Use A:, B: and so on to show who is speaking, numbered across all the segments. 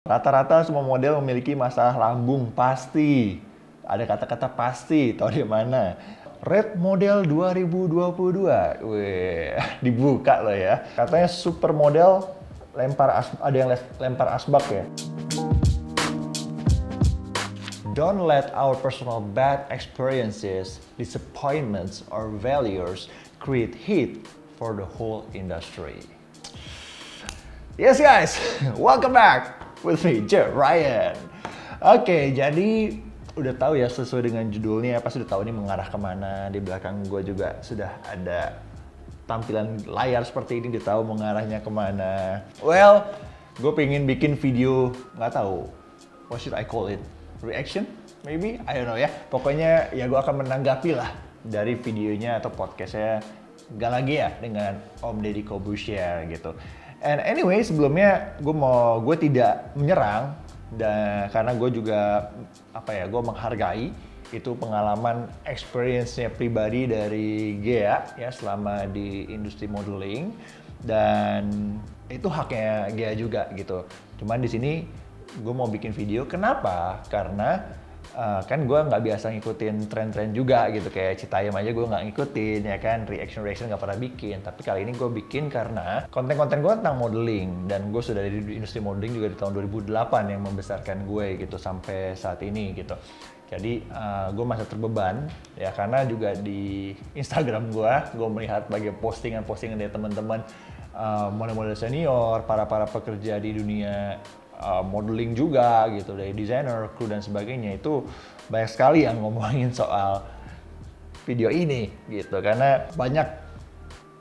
A: Rata-rata semua model memiliki masalah lambung pasti. Ada kata-kata pasti, tahu di mana? Red Model 2022. Wih, dibuka loh ya. Katanya super model ada yang lempar asbak ya. Don't let our personal bad experiences, disappointments, or failures create heat for the whole industry. Yes guys, welcome back with me, Jer Ryan. Oke, jadi udah tahu ya sesuai dengan judulnya, pasti udah tahu ini mengarah kemana. Di belakang gue juga sudah ada tampilan layar seperti ini, dia tahu mengarahnya kemana. Well, gue pengen bikin video, nggak tahu, what should I call it? Reaction? Maybe? I don't know ya. Pokoknya ya gue akan menanggapi lah dari videonya atau podcastnya Galagia dengan Om Deddy Corbuzier gitu. And anyway, sebelumnya gue tidak menyerang dan karena gue juga gue menghargai itu pengalaman experience-nya pribadi dari Gea ya selama di industri modeling, dan itu haknya Gea juga gitu. Cuman di sini gue mau bikin video, kenapa? Karena kan gue nggak biasa ngikutin tren-tren juga gitu, kayak Citayam aja gue nggak ngikutin ya kan, reaction nggak pernah bikin. Tapi kali ini gue bikin karena konten-konten gue tentang modeling, dan gue sudah di industri modeling juga di tahun 2008 yang membesarkan gue gitu sampai saat ini gitu. Jadi gue masih terbeban ya, karena juga di Instagram gue melihat bagai postingan-postingan dari teman-teman model-model senior, para pekerja di dunia modeling juga gitu, dari desainer, kru dan sebagainya. Itu banyak sekali yang ngomongin soal video ini gitu, karena banyak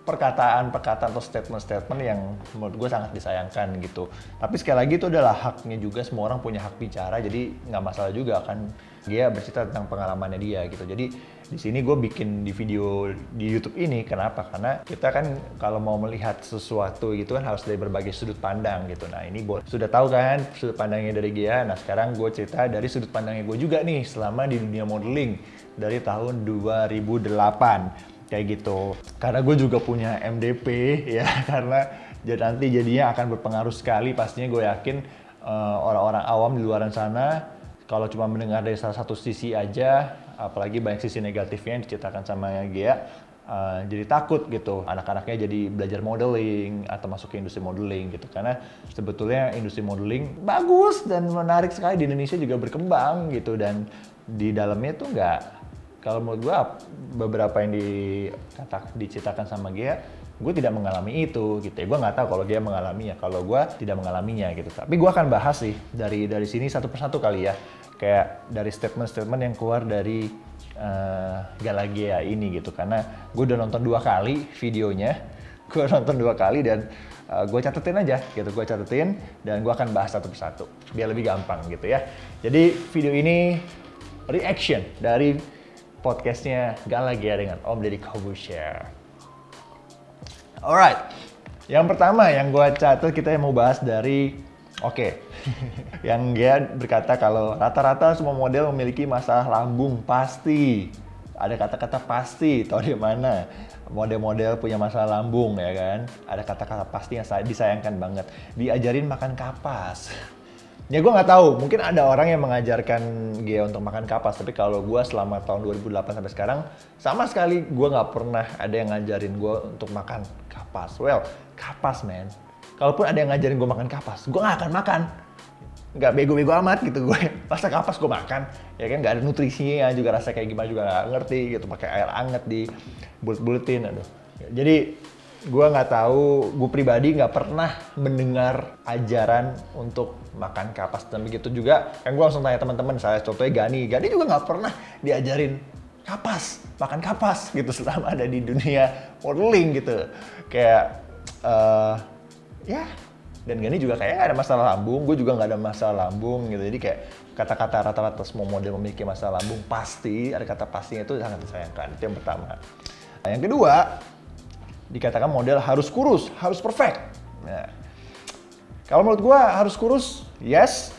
A: perkataan atau statement yang menurut gue sangat disayangkan gitu. Tapi sekali lagi itu adalah haknya juga, semua orang punya hak bicara, jadi nggak masalah juga kan dia bercerita tentang pengalamannya dia gitu. Jadi di sini gue bikin di video di YouTube ini, kenapa? Karena kita kan kalau mau melihat sesuatu gitu kan harus dari berbagai sudut pandang gitu. Nah ini sudah tahu kan sudut pandangnya dari Gea. Nah sekarang gue cerita dari sudut pandangnya gue juga nih selama di dunia modeling dari tahun 2008 kayak gitu. Karena gue juga punya MDP ya, karena nanti jadinya akan berpengaruh sekali pastinya, gue yakin orang-orang awam di luaran sana kalau cuma mendengar dari salah satu sisi aja, apalagi banyak sisi negatifnya yang diceritakan sama Gea, jadi takut gitu anak-anaknya jadi belajar modeling atau masuk ke industri modeling gitu. Karena sebetulnya industri modeling bagus dan menarik sekali, di Indonesia juga berkembang gitu, dan di dalamnya tuh kalau menurut gue beberapa yang diceritakan sama Gea, gue tidak mengalami itu gitu ya. Gue nggak tahu kalau Gea mengalaminya, kalau gue tidak mengalaminya gitu. Tapi gue akan bahas sih dari sini satu persatu kali ya, kayak dari statement-statement yang keluar dari Galagia ini gitu. Karena gue udah nonton 2 kali videonya, dan gue catetin aja gitu, dan gue akan bahas satu persatu biar lebih gampang gitu ya. Jadi video ini reaction dari podcastnya Galagia dengan Om Deddy Corbuzier. Alright, yang pertama yang gue catat, kita yang mau bahas dari yang dia berkata kalau rata-rata semua model memiliki masalah lambung pasti. Ada kata-kata pasti, tahu di mana? Model-model punya masalah lambung ya kan? Ada kata-kata pasti yang disayangkan banget. Diajarin makan kapas. Ya gue nggak tahu, mungkin ada orang yang mengajarkan Gea untuk makan kapas, tapi kalau gue selama tahun 2008 sampai sekarang, sama sekali gue nggak pernah ada yang ngajarin gue untuk makan kapas. Well, kapas man. Kalaupun ada yang ngajarin gue makan kapas, gue nggak akan makan. Nggak bego-bego amat gitu gue. Masa kapas gue makan? Ya kan nggak ada nutrisinya juga, rasa kayak gimana juga nggak ngerti gitu. Pakai air anget di bulet-buletin, aduh. Jadi gue nggak tahu, gue pribadi nggak pernah mendengar ajaran untuk makan kapas. Dan begitu juga, kan gue langsung tanya teman-teman saya, contohnya Gani juga nggak pernah diajarin kapas, makan kapas gitu selama ada di dunia modeling gitu. Kayak ya, dan Gani juga kayak nggak ada masalah lambung, gue juga nggak ada masalah lambung gitu. Jadi kayak kata-kata rata-rata semua model memiliki masalah lambung pasti, ada kata pastinya itu sangat disayangkan. Itu yang pertama. Nah, yang kedua, dikatakan model harus kurus, harus perfect. Nah, kalau menurut gue harus kurus, yes.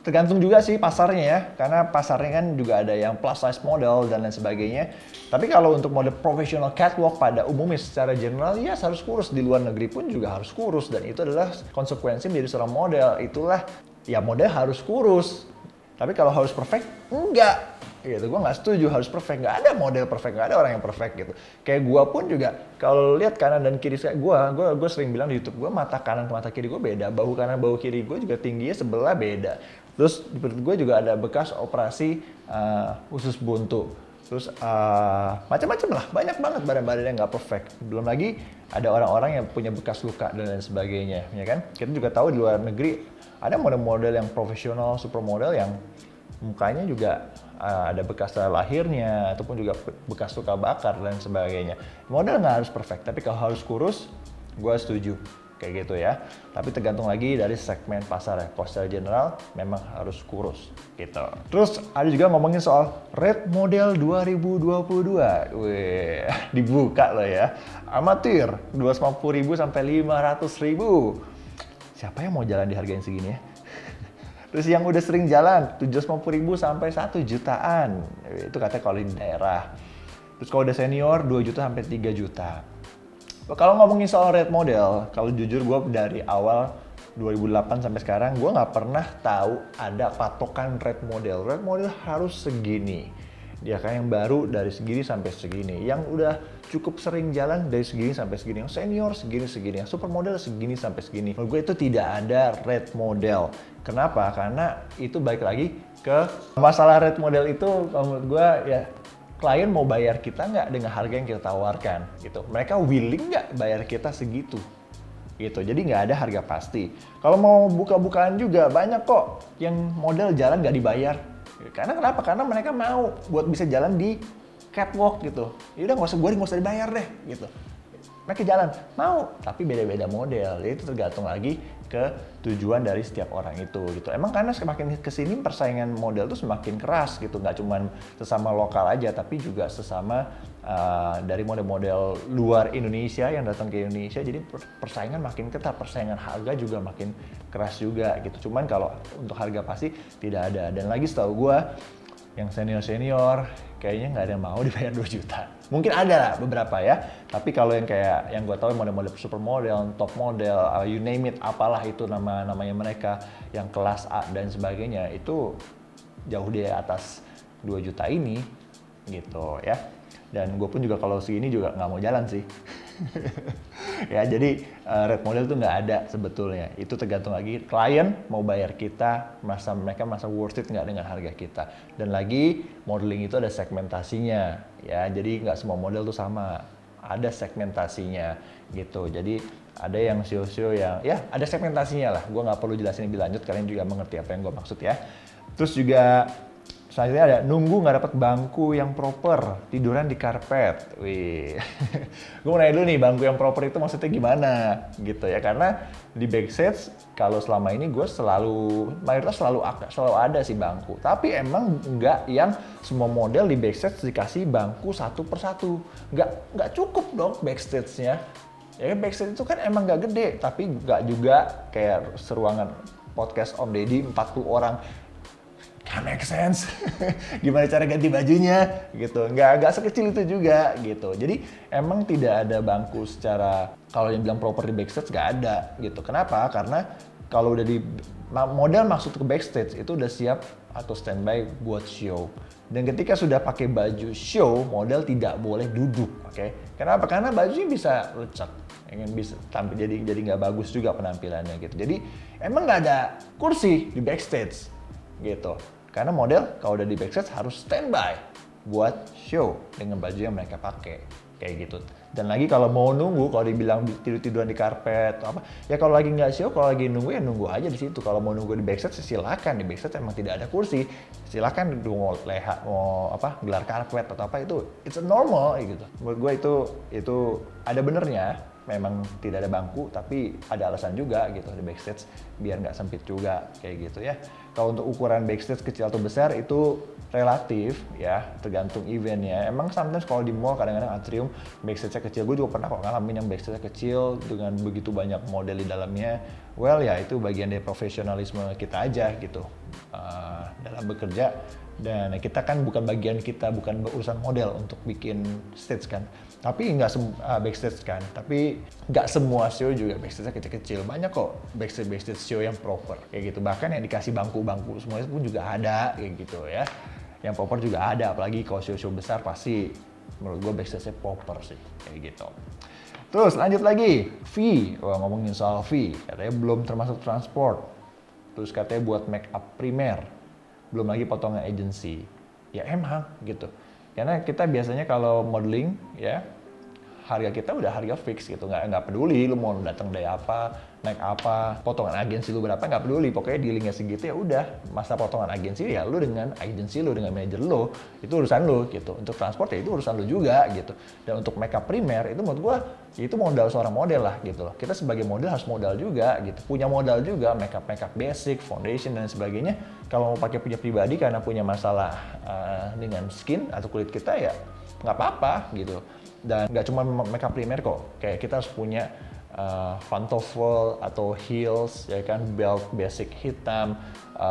A: Tergantung juga sih pasarnya ya, karena pasarnya kan juga ada yang plus size model dan lain sebagainya. Tapi kalau untuk model profesional catwalk pada umumnya secara general, ya harus kurus. Di luar negeri pun juga harus kurus, dan itu adalah konsekuensi menjadi seorang model. Itulah, ya model harus kurus. Tapi kalau harus perfect, enggak. Gitu, gue nggak setuju harus perfect. Nggak ada model perfect, nggak ada orang yang perfect gitu. Kayak gue pun juga, kalau lihat kanan dan kiri saya, gue sering bilang di YouTube gue, mata kanan ke mata kiri gue beda. Bahu kanan, bahu kiri gue juga tingginya sebelah beda. Terus di perut gue juga ada bekas operasi usus buntu. Terus macam-macam lah, banyak banget badan-badan yang nggak perfect. Belum lagi ada orang-orang yang punya bekas luka dan lain sebagainya, ya kan? Kita juga tahu di luar negeri ada model-model yang profesional, supermodel yang mukanya juga ada bekas lahirnya ataupun juga bekas luka bakar dan sebagainya. Model nggak harus perfect, tapi kalau harus kurus, gue setuju kayak gitu ya. Tapi tergantung lagi dari segmen pasar ya. Kalau secara general memang harus kurus gitu. Terus ada juga ngomongin soal Red Model 2022. Wih, dibuka loh ya. Amatir 250.000 sampai 500.000. Siapa yang mau jalan di harga yang segini ya? Terus yang udah sering jalan 750.000 sampai 1 jutaan. Itu katanya kalau di daerah. Terus kalau udah senior 2 juta sampai 3 juta. Kalau ngomongin soal red model, kalau jujur gue dari awal 2008 sampai sekarang gue nggak pernah tahu ada patokan red model. Red model harus segini. Dia kan yang baru dari segini sampai segini. Yang udah cukup sering jalan dari segini sampai segini. Yang senior segini-segini. Yang supermodel segini sampai segini. Menurut gue itu tidak ada red model. Kenapa? Karena itu balik lagi ke masalah red model itu menurut gue ya, klien mau bayar kita nggak dengan harga yang kita tawarkan gitu. Mereka willing nggak bayar kita segitu gitu. Jadi nggak ada harga pasti. Kalau mau buka-bukaan juga banyak kok yang model jalan nggak dibayar. Karena kenapa? Karena mereka mau buat bisa jalan di catwalk gitu. Ya udah nggak usah dibayar deh gitu. Mereka jalan mau, tapi beda-beda model. Jadi itu tergantung lagi ke tujuan dari setiap orang itu gitu. Emang karena semakin kesini persaingan model tuh semakin keras gitu. Nggak cuma sesama lokal aja, tapi juga sesama dari model-model luar Indonesia yang datang ke Indonesia. Jadi persaingan makin ketat, persaingan harga juga makin keras juga gitu. Cuman kalau untuk harga pasti tidak ada. Dan lagi setahu gue yang senior-senior kayaknya nggak ada yang mau dibayar 2 juta. Mungkin ada lah beberapa ya. Tapi kalau yang kayak yang gue tahu model-model supermodel, top model, you name it, apalah itu namanya mereka yang kelas A dan sebagainya, itu jauh di atas 2 juta ini gitu ya. Dan gue pun juga kalau segini juga nggak mau jalan sih. Ya jadi red model tuh nggak ada sebetulnya. Itu tergantung lagi klien mau bayar kita, mereka merasa worth it nggak dengan harga kita. Dan lagi modeling itu ada segmentasinya ya. Jadi nggak semua model tuh sama. Ada segmentasinya gitu. Jadi ada yang show yang ya ada segmentasinya lah. Gue nggak perlu jelasin lebih lanjut, kalian juga mengerti apa yang gue maksud ya. Terus juga selanjutnya ada nunggu nggak dapat bangku yang proper, tiduran di karpet. Wih, gue mau nanya dulu nih, bangku yang proper itu maksudnya gimana gitu ya? Karena di backstage kalau selama ini gue mayoritas selalu ada sih bangku. Tapi emang nggak yang semua model di backstage dikasih bangku satu persatu. Nggak cukup dong backstage-nya. Ya backstage itu kan emang nggak gede, tapi nggak juga kayak seruangan podcast Om Deddy 40 orang. Can make sense. Gimana cara ganti bajunya gitu. Nggak sekecil itu juga gitu. Jadi emang tidak ada bangku secara, kalau yang bilang proper di backstage nggak ada gitu. Kenapa? Karena kalau udah di model masuk ke backstage itu udah siap atau standby buat show. Dan ketika sudah pakai baju show, model tidak boleh duduk, oke? Kenapa? Karena bajunya bisa lecek, bisa tampil jadi nggak bagus juga penampilannya gitu. Jadi emang nggak ada kursi di backstage gitu. Karena model kalau udah di backstage harus standby buat show dengan baju yang mereka pakai kayak gitu. Dan lagi kalau mau nunggu, kalau dibilang tidur-tiduran di karpet atau apa, ya kalau lagi nggak show, kalau lagi nunggu ya nunggu aja di situ. Kalau mau nunggu di backstage silakan, di backstage emang tidak ada kursi, silakan mau gelar karpet atau apa, itu it's a normal gitu. Menurut gue itu ada benernya. Memang tidak ada bangku, tapi ada alasan juga gitu di backstage biar nggak sempit juga kayak gitu ya. Kalau untuk ukuran backstage kecil atau besar itu relatif ya, tergantung eventnya. Emang sometimes kalau di mall kadang-kadang atrium backstage-nya kecil. Gue juga pernah kok ngalamin yang backstage-nya kecil dengan begitu banyak model di dalamnya. Well ya itu bagian dari profesionalisme kita aja gitu dalam bekerja. Dan kita kan bukan urusan model untuk bikin stage kan. Tapi backstage kan. Tapi nggak semua show juga backstage-nya kecil-kecil. Banyak kok backstage show yang proper kayak gitu. Bahkan yang dikasih bangku-bangku semuanya pun juga ada kayak gitu ya. Yang proper juga ada. Apalagi kalau show-show besar pasti menurut gue backstage-nya proper sih kayak gitu. Terus lanjut lagi, fee. Ngomongin soal fee, katanya belum termasuk transport. Terus katanya buat make up primer, belum lagi potongan agency. Ya emang gitu. Karena kita biasanya kalau modeling ya harga kita udah harga fix gitu, nggak peduli lu mau datang dari apa, naik apa, potongan agensi lu berapa nggak peduli, pokoknya dealingnya segitu ya udah. Masa potongan agensi ya lu dengan agensi lu, dengan manajer lu, itu urusan lu gitu. Untuk transport ya itu urusan lu juga gitu. Dan untuk makeup primer itu menurut gua itu modal seorang model lah gitu loh. Kita sebagai model harus modal juga gitu, punya modal juga, makeup basic, foundation dan sebagainya. Kalau mau pakai punya pribadi karena punya masalah dengan skin atau kulit kita ya nggak apa-apa gitu. Dan nggak cuma makeup primer kok, kayak kita harus punya pantofel atau heels, ya kan, belt basic hitam,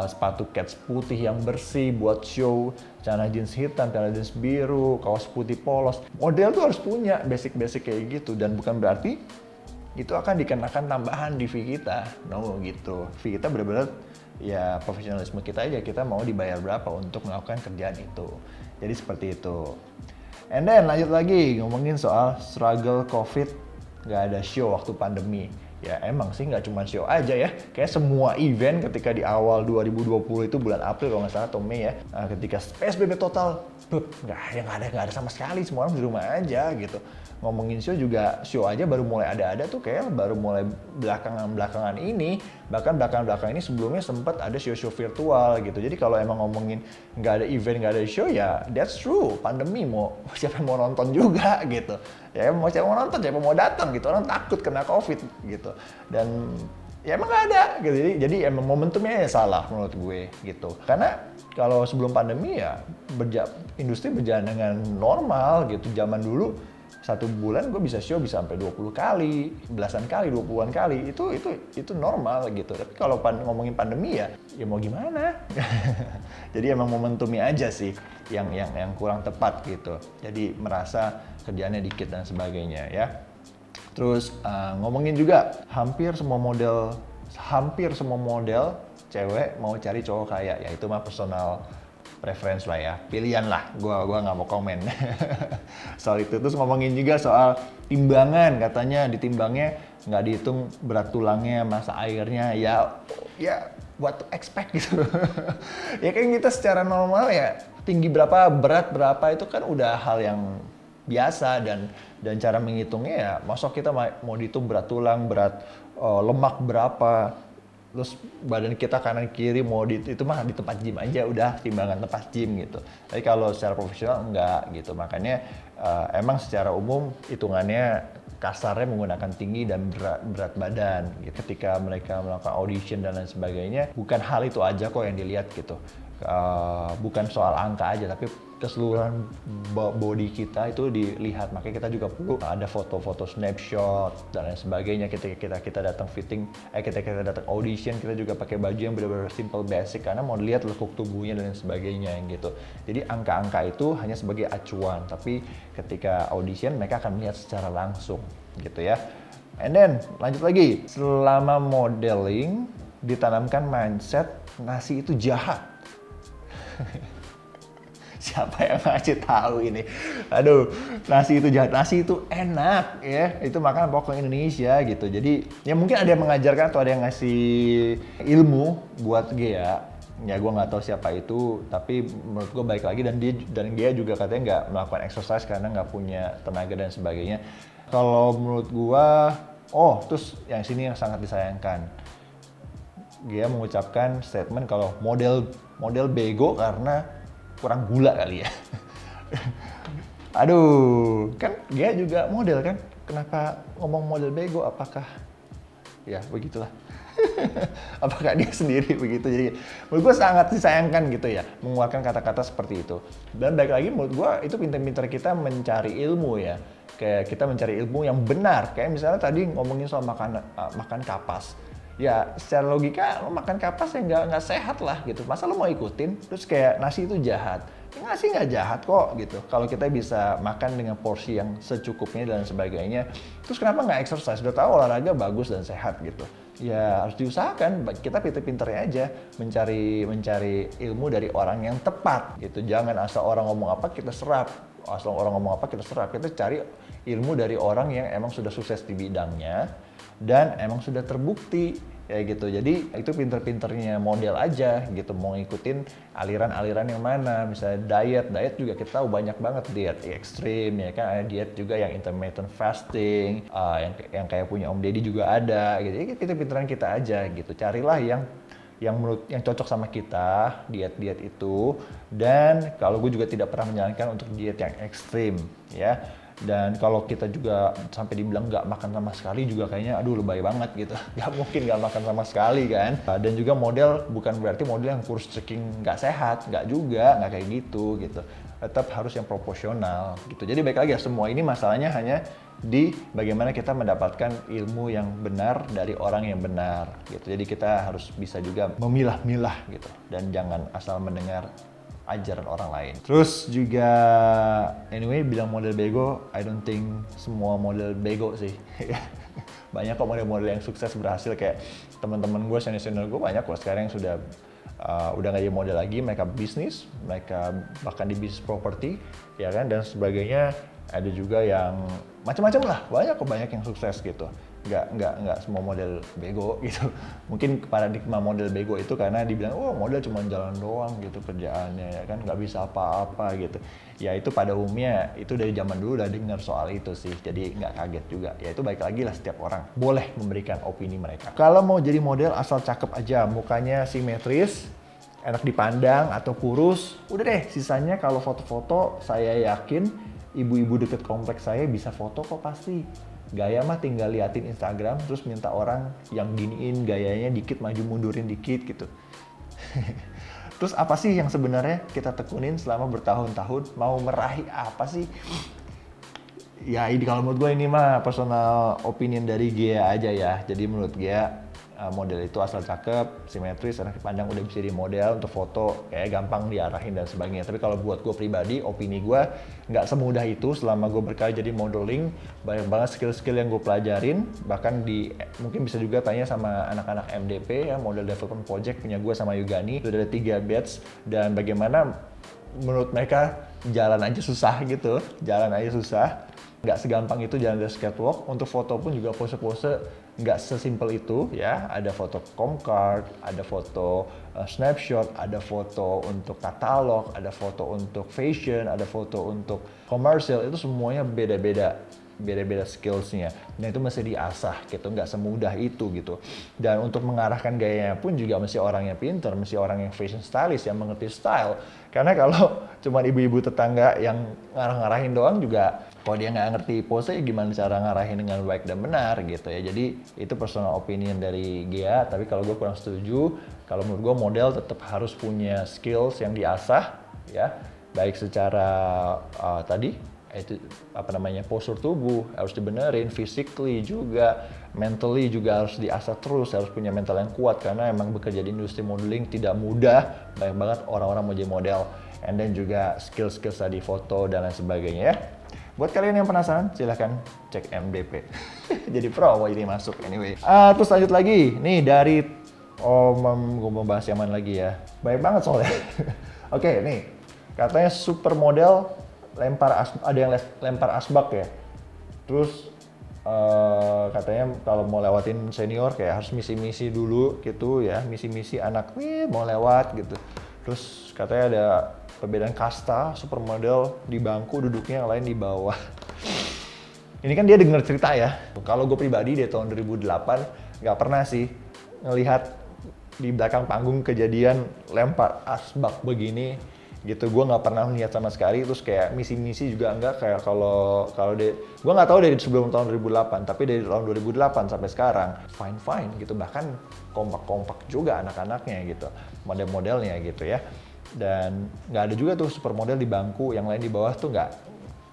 A: sepatu kets putih yang bersih buat show, celana jeans hitam, celana jeans biru, kaos putih polos. Model tuh harus punya basic-basic kayak gitu, dan bukan berarti itu akan dikenakan tambahan di fee kita, no gitu. Fee kita benar-benar ya profesionalisme kita aja, kita mau dibayar berapa untuk melakukan kerjaan itu. Jadi seperti itu. And then lanjut lagi ngomongin soal struggle COVID, nggak ada show waktu pandemi. Ya emang sih nggak cuma show aja ya, kayak semua event ketika di awal 2020 itu bulan April kalau nggak salah atau Mei ya, ketika PSBB total, nggak ada sama sekali, semua orang di rumah aja gitu. Ngomongin show aja baru mulai ada tuh kayak baru mulai belakangan ini. Bahkan belakangan ini sebelumnya sempat ada show virtual gitu. Jadi kalau emang ngomongin nggak ada event, nggak ada show ya that's true, pandemi, mau siapa yang mau nonton juga gitu. Ya mau siapa mau nonton, siapa mau datang gitu, orang takut kena COVID gitu. Dan ya emang nggak ada gitu. Jadi emang momentumnya ya salah menurut gue gitu. Karena kalau sebelum pandemi ya industri berjalan dengan normal gitu. Zaman dulu satu bulan gue bisa show bisa sampai 20 kali, belasan kali, 20-an kali, itu normal gitu. Tapi kalau ngomongin pandemi ya mau gimana? Jadi emang momentumnya aja sih yang kurang tepat gitu. Jadi merasa kerjaannya dikit dan sebagainya ya. Terus ngomongin juga hampir semua model cewek mau cari cowok kaya, ya itu mah personal preference lah ya, pilihan lah, gua nggak mau komen soal itu. Terus ngomongin juga soal timbangan, katanya ditimbangnya nggak dihitung berat tulangnya, massa airnya, ya what to expect gitu. Ya kan kita secara normal ya tinggi berapa, berat berapa itu kan udah hal yang biasa, dan cara menghitungnya ya masuk kita mau dihitung berat tulang, berat lemak berapa, terus badan kita kanan kiri mau itu mah di tempat gym aja udah, timbangan tempat gym gitu. Tapi kalau secara profesional enggak gitu. Makanya emang secara umum hitungannya kasarnya menggunakan tinggi dan berat badan gitu. Ketika mereka melakukan audition dan lain sebagainya, bukan hal itu aja kok yang dilihat gitu. Bukan soal angka aja, tapi keseluruhan body kita itu dilihat. Makanya kita juga perlu ada foto-foto snapshot dan lain sebagainya ketika kita datang fitting, kita datang audition, kita juga pakai baju yang benar-benar simple basic karena mau lihat lekuk tubuhnya dan lain sebagainya gitu. Jadi angka-angka itu hanya sebagai acuan, tapi ketika audition mereka akan melihat secara langsung gitu ya. And then lanjut lagi, selama modeling ditanamkan mindset nasi itu jahat. Siapa yang ngasih tahu ini? Aduh, nasi itu jahat, nasi itu enak ya. Itu makanan pokok Indonesia gitu. Jadi ya mungkin ada yang mengajarkan atau ada yang ngasih ilmu buat Gea. Ya gue nggak tahu siapa itu, tapi menurut gue baik lagi, dan Gea juga katanya nggak melakukan exercise karena nggak punya tenaga dan sebagainya. Kalau menurut gue, terus yang sini yang sangat disayangkan. Gea mengucapkan statement kalau model bego karena kurang gula kali ya. Aduh, kan Gea juga model kan? Kenapa ngomong model bego? Apakah ya begitulah. Apakah dia sendiri begitu? Jadi menurut gue sangat disayangkan gitu ya, mengeluarkan kata-kata seperti itu. Dan baik lagi menurut gue itu pintar-pintar kita mencari ilmu ya. Kayak kita mencari ilmu yang benar. Kayak misalnya tadi ngomongin soal makan kapas. ya secara logika lo makan kapas ya nggak sehat lah gitu. Masa lo mau ikutin? Terus kayak nasi itu jahat. Nasi nggak jahat kok gitu. Kalau kita bisa makan dengan porsi yang secukupnya dan sebagainya. Terus kenapa nggak exercise? Udah tahu olahraga bagus dan sehat gitu. Ya harus diusahakan. Kita pinter-pinternya aja mencari ilmu dari orang yang tepat gitu. Jangan asal orang ngomong apa kita serap. Asal orang ngomong apa kita serap. Kita cari ilmu dari orang yang emang sudah sukses di bidangnya dan emang sudah terbukti kayak gitu. Jadi itu pinter-pinternya model aja gitu, mau ngikutin aliran-aliran yang mana. Misalnya diet juga kita tahu banyak banget diet ekstrim ya kan, ada diet juga yang intermittent fasting, yang kayak punya Om Deddy juga ada gitu. Jadi pinter-pinteran kita aja gitu, carilah yang cocok sama kita diet itu. Dan kalau gue juga tidak pernah menyarankan untuk diet yang ekstrim ya. Dan kalau kita juga sampai dibilang nggak makan sama sekali juga kayaknya aduh lebay banget gitu. Nggak mungkin nggak makan sama sekali kan. Dan juga model bukan berarti model yang kurus ceking nggak sehat, nggak juga, nggak kayak gitu. Tetap harus yang proporsional gitu. Jadi baik lagi ya, semua ini masalahnya hanya di bagaimana kita mendapatkan ilmu yang benar dari orang yang benar gitu. Jadi kita harus bisa juga memilah-milah gitu dan jangan asal mendengar ajaran orang lain. Terus juga anyway bilang model bego, I don't think semua model bego sih. Banyak kok model-model yang sukses berhasil, kayak teman-teman gue, senior-senior gue banyak kok sekarang yang sudah udah nggak jadi model lagi, mereka bisnis, mereka bahkan di bisnis properti ya kan dan sebagainya. Ada juga yang macam-macam lah, banyak yang sukses gitu. Nggak semua model bego gitu. Mungkin paradigma model bego itu karena dibilang oh model cuma jalan doang gitu kerjaannya ya kan, nggak bisa apa-apa gitu. Ya itu pada umumnya itu dari zaman dulu udah dengar soal itu sih, jadi nggak kaget juga. Ya itu baik lagi lah, setiap orang boleh memberikan opini mereka. Kalau mau jadi model asal cakep aja, mukanya simetris, enak dipandang atau kurus, udah deh sisanya kalau foto-foto saya yakin ibu-ibu deket kompleks saya bisa foto kok pasti. Gaya mah tinggal liatin Instagram terus minta orang yang giniin gayanya dikit, maju mundurin dikit gitu. Terus apa sih yang sebenarnya kita tekunin selama bertahun-tahun? Mau meraih apa sih? Ya ini kalau menurut gue ini mah personal opinion dari Gia aja ya. Jadi menurut Gia model itu asal cakep, simetris, enak dipandang, udah bisa di model untuk foto, kayak gampang diarahin dan sebagainya. Tapi kalau buat gue pribadi, opini gue nggak semudah itu. Selama gue berkarya jadi modeling, banyak banget skill-skill yang gue pelajarin. Bahkan mungkin bisa juga tanya sama anak-anak MDP ya, Model Development Project punya gue sama Yugani. Sudah ada 3 batch dan bagaimana menurut mereka jalan aja susah gitu, jalan aja susah. Nggak segampang itu jalan dari catwalk. Untuk foto pun juga pose-pose nggak sesimpel itu ya. Ada foto comcard, ada foto snapshot, ada foto untuk katalog, ada foto untuk fashion, ada foto untuk commercial. Itu semuanya beda-beda skillsnya. Dan itu mesti diasah gitu, nggak semudah itu gitu. Dan untuk mengarahkan gayanya pun juga mesti orang yang pinter, mesti orang yang fashion stylist yang mengerti style. Karena kalau cuma ibu-ibu tetangga yang ngarah-ngarahin doang juga, kalau dia nggak ngerti pose, gimana cara ngarahin dengan baik dan benar gitu ya. Jadi itu personal opinion dari Gia, tapi kalau gue kurang setuju. Kalau menurut gue model tetap harus punya skills yang diasah ya, baik secara tadi itu postur tubuh harus dibenerin, physically juga, mentally juga harus diasah terus, harus punya mental yang kuat karena emang bekerja di industri modeling tidak mudah, banyak banget orang-orang mau jadi model. And then juga skill-skill tadi foto dan lain sebagainya ya. Buat kalian yang penasaran silahkan cek MDP. Jadi promo ini masuk anyway. Terus lanjut lagi nih dari gue mau bahas yang mana lagi ya, banyak banget soalnya. Oke nih katanya supermodel ada yang lempar asbak ya. Terus katanya kalau mau lewatin senior kayak harus misi-misi dulu gitu ya, misi-misi anak nih mau lewat gitu. Terus katanya ada perbedaan kasta, supermodel di bangku duduknya, yang lain di bawah. Ini kan dia denger cerita ya. Kalau gue pribadi di tahun 2008 nggak pernah sih ngelihat di belakang panggung kejadian lempar asbak begini gitu. Gue nggak pernah lihat sama sekali. Terus kayak misi-misi juga enggak, kayak kalau gue nggak tahu dari sebelum tahun 2008, tapi dari tahun 2008 sampai sekarang fine gitu, bahkan kompak juga anak-anaknya gitu, model-modelnya gitu ya. Dan nggak ada juga tuh supermodel di bangku, yang lain di bawah tuh nggak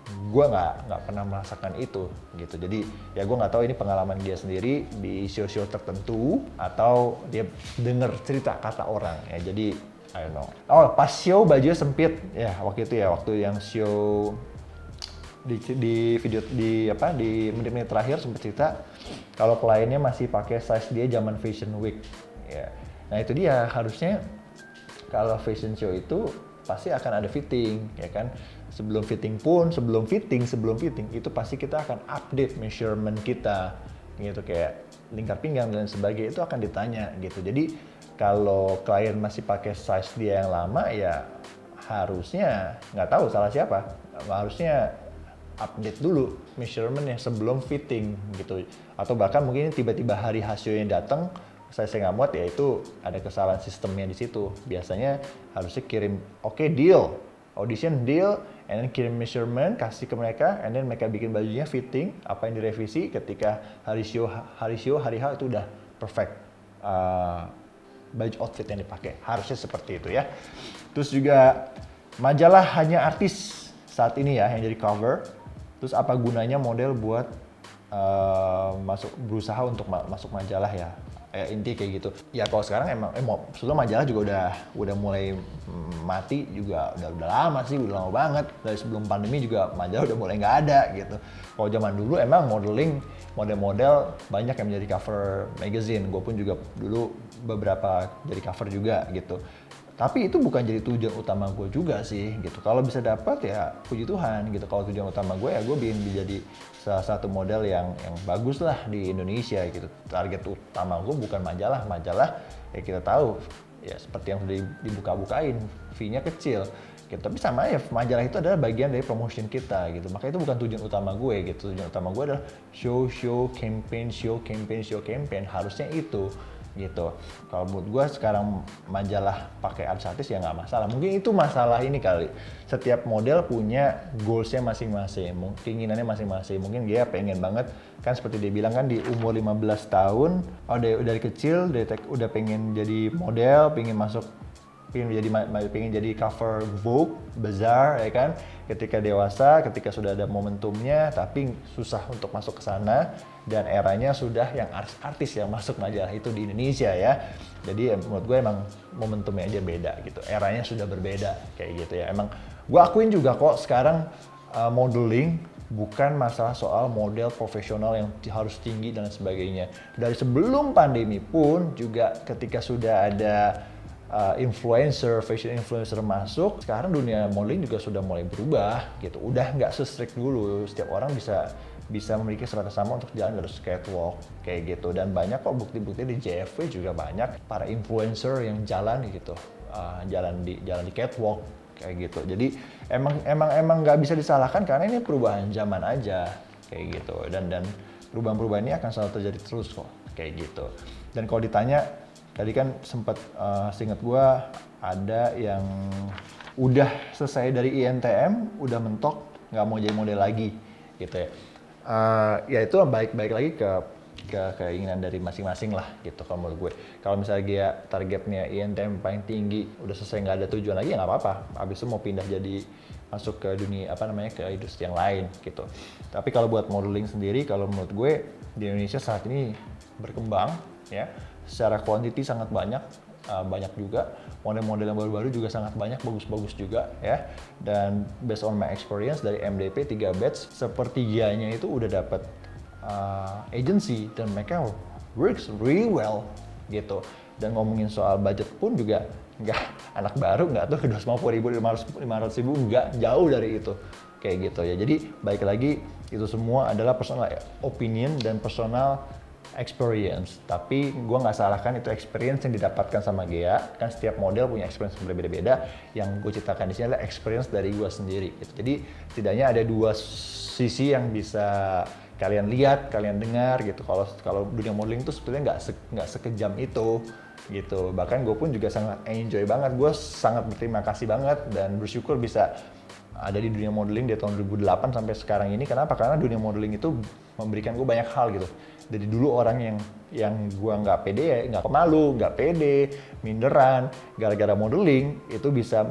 A: gue nggak pernah merasakan itu gitu. Jadi ya gue nggak tahu ini pengalaman dia sendiri di show-show tertentu atau dia denger cerita kata orang ya. Jadi I don't know. Oh, pas show bajunya sempit ya waktu itu ya, waktu yang show di video di menit-menit terakhir sempat cerita kalau kliennya masih pakai size dia zaman Fashion Week ya. Nah itu dia, harusnya kalau fashion show itu pasti akan ada fitting ya kan. Sebelum fitting itu pasti kita akan update measurement kita gitu, kayak lingkar pinggang dan sebagainya itu akan ditanya gitu. Jadi kalau klien masih pakai size dia yang lama ya harusnya, nggak tahu salah siapa, harusnya update dulu measurementnya sebelum fitting gitu. Atau bahkan mungkin tiba-tiba hari hasilnya datang saya nggak muat, ya itu ada kesalahan sistemnya di situ. Biasanya harusnya kirim deal, audition deal, and then kirim measurement, kasih ke mereka, and then mereka bikin bajunya fitting, apa yang direvisi ketika hari show hari H itu udah perfect baju outfit yang dipakai. Harusnya seperti itu ya. Terus juga majalah hanya artis saat ini ya yang jadi cover. Terus apa gunanya model buat berusaha untuk masuk majalah ya? Inti kayak gitu. Ya kalau sekarang emang sebelum majalah juga udah mulai mati juga udah lama sih, udah lama banget. Dari sebelum pandemi juga majalah udah mulai nggak ada gitu. Kalau zaman dulu emang modeling, model-model banyak yang menjadi cover magazine. Gue pun juga dulu beberapa jadi cover juga gitu. Tapi itu bukan jadi tujuan utama gue juga sih gitu. Kalau bisa dapat ya puji Tuhan gitu. Kalau tujuan utama gue ya gue ingin jadi salah satu model yang bagus lah di Indonesia gitu. Target utama gue bukan majalah ya kita tahu ya seperti yang sudah dibuka-bukain, fee-nya kecil gitu. Tapi sama ya majalah itu adalah bagian dari promotion kita gitu. Makanya itu bukan tujuan utama gue gitu. Tujuan utama gue adalah show campaign, harusnya itu gitu. Kalau menurut gue sekarang majalah pakai artis ya nggak masalah. Mungkin itu masalah ini kali. Setiap model punya goalsnya masing-masing, keinginannya masing-masing. Mungkin dia pengen banget, kan seperti dia bilang kan di umur 15 tahun, dari kecil udah pengen jadi model, pengen jadi cover Vogue, Bazaar ya kan. Ketika dewasa, ketika sudah ada momentumnya, tapi susah untuk masuk ke sana, dan eranya sudah yang artis yang masuk majalah itu di Indonesia ya. Jadi menurut gue emang momentumnya aja beda gitu, eranya sudah berbeda kayak gitu ya. Emang gue akuin juga kok sekarang modeling bukan masalah soal model profesional yang harus tinggi dan sebagainya. Dari sebelum pandemi pun juga ketika sudah ada fashion influencer masuk, sekarang dunia modeling juga sudah mulai berubah gitu. Udah nggak se-strict dulu, setiap orang bisa memiliki kesempatan sama untuk jalan dari catwalk kayak gitu. Dan banyak kok bukti-bukti di JFW juga banyak para influencer yang jalan gitu, jalan di catwalk kayak gitu. Jadi emang nggak bisa disalahkan karena ini perubahan zaman aja kayak gitu. Dan perubahan-perubahan ini akan selalu terjadi terus kok kayak gitu. Dan kalau ditanya tadi kan sempat seingat gue ada yang udah selesai dari INTM, udah mentok, nggak mau jadi model lagi gitu ya. Ya itu baik lagi ke keinginan dari masing-masing lah gitu kalau menurut gue. Kalau misalnya dia targetnya INTM paling tinggi, udah selesai nggak ada tujuan lagi ya nggak apa-apa. Abis itu mau pindah jadi masuk ke dunia ke industri yang lain gitu. Tapi kalau buat modeling sendiri, kalau menurut gue di Indonesia saat ini berkembang ya. Secara quantity sangat banyak juga, model-model yang baru-baru juga sangat banyak, bagus-bagus juga ya. Dan based on my experience dari MDP 3 batch, sepertiganya itu udah dapat agency dan mereka works really well gitu. Dan ngomongin soal budget pun juga nggak anak baru nggak tuh ke 250.000, 500.000, nggak jauh dari itu kayak gitu ya. Jadi baik lagi itu semua adalah personal opinion dan personal experience, tapi gue nggak salahkan itu experience yang didapatkan sama Gea. Kan setiap model punya experience yang berbeda-beda. Yang gue ceritakan di sini adalah experience dari gue sendiri gitu. Jadi setidaknya ada dua sisi yang bisa kalian lihat, kalian dengar gitu. Kalau dunia modeling itu sebetulnya nggak sekejam itu gitu. Bahkan gue pun juga sangat enjoy banget. Gue sangat berterima kasih banget dan bersyukur bisa ada di dunia modeling dari tahun 2008 sampai sekarang ini. Kenapa? Karena dunia modeling itu memberikan gue banyak hal gitu. Dari dulu orang yang gua nggak pede ya, nggak pemalu, nggak pede, minderan, gara-gara modeling itu bisa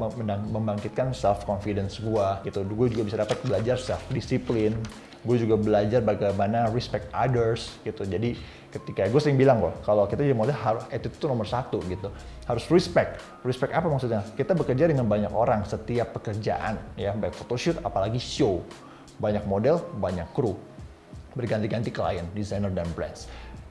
A: membangkitkan self confidence gua gitu. Gue juga bisa dapat belajar self disiplin. Gue juga belajar bagaimana respect others gitu. Jadi ketika gue sering bilang kok, kalau kita jadi model harus attitude itu nomor satu gitu. Harus respect. Respect apa maksudnya? Kita bekerja dengan banyak orang setiap pekerjaan ya, baik photoshoot apalagi show. Banyak model, banyak kru. Berganti-ganti klien, desainer dan brands.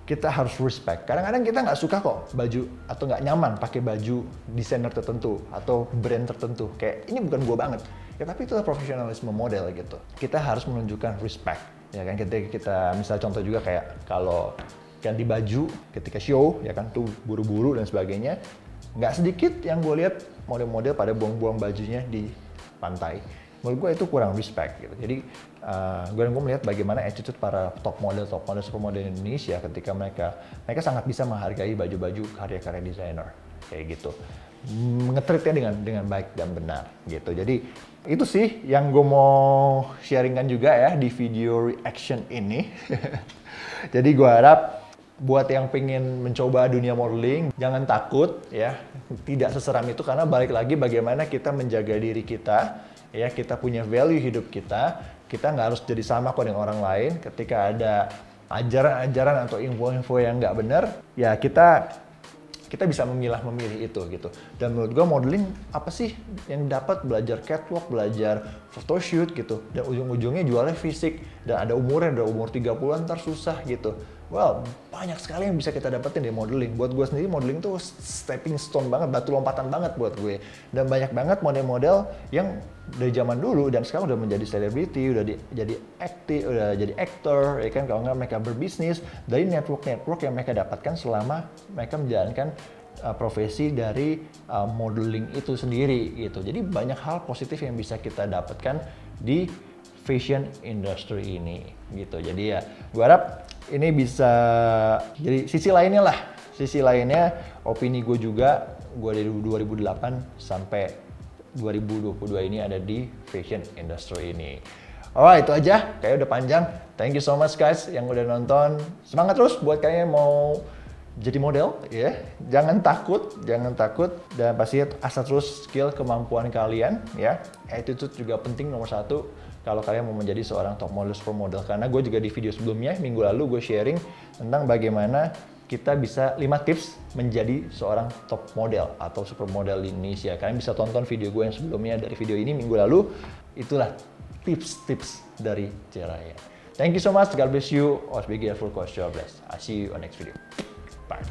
A: Kita harus respect. Kadang-kadang kita nggak suka kok baju atau nggak nyaman pakai baju desainer tertentu atau brand tertentu. Kayak ini bukan gue banget. Ya tapi itulah profesionalisme model gitu. Kita harus menunjukkan respect. Ya kan kita misal contoh juga kayak kalau ganti baju ketika show ya kan tuh buru-buru dan sebagainya. Nggak sedikit yang gue lihat model-model pada buang-buang bajunya di pantai. Menurut gue itu kurang respect gitu. Jadi gue melihat bagaimana attitude para top model, supermodel Indonesia ketika mereka sangat bisa menghargai baju-baju karya-karya desainer kayak gitu. Ngetreatnya dengan baik dan benar gitu. Jadi itu sih yang gue mau sharingkan juga ya di video reaction ini. Jadi gue harap buat yang pengen mencoba dunia modeling, jangan takut ya, tidak seseram itu karena balik lagi bagaimana kita menjaga diri kita, ya kita punya value hidup kita nggak harus jadi sama kok dengan orang lain. Ketika ada ajaran-ajaran atau info-info yang nggak benar, ya kita bisa memilih itu gitu. Dan menurut gue modeling apa sih yang dapat belajar catwalk, belajar photoshoot gitu. Dan ujung-ujungnya jualnya fisik dan ada umurnya, udah umur 30-an ntar susah gitu. Well, banyak sekali yang bisa kita dapetin dari modeling. Buat gue sendiri modeling tuh stepping stone banget, batu lompatan banget buat gue. Dan banyak banget model-model yang dari zaman dulu dan sekarang udah menjadi selebriti, udah jadi aktor, ya kan, kalau nggak mereka berbisnis dari network yang mereka dapatkan selama mereka menjalankan profesi dari modeling itu sendiri gitu. Jadi banyak hal positif yang bisa kita dapatkan di fashion industry ini gitu. Jadi ya gue harap ini bisa jadi sisi lainnya opini gue juga, gue dari 2008 sampai 2022 ini ada di fashion industry ini. Alright, itu aja, kayaknya udah panjang. Thank you so much guys yang udah nonton. Semangat terus buat kalian yang mau jadi model ya. Jangan takut dan pasti asah terus skill kemampuan kalian ya. Attitude juga penting nomor satu kalau kalian mau menjadi seorang top model, supermodel. Karena gue juga di video sebelumnya, minggu lalu gue sharing tentang bagaimana kita bisa 5 tips menjadi seorang top model atau supermodel di Indonesia. Kalian bisa tonton video gue yang sebelumnya dari video ini minggu lalu. Itulah tips-tips dari Jiraiya. Thank you so much. God bless you. Always be careful. God bless. I'll see you on next video. Bye.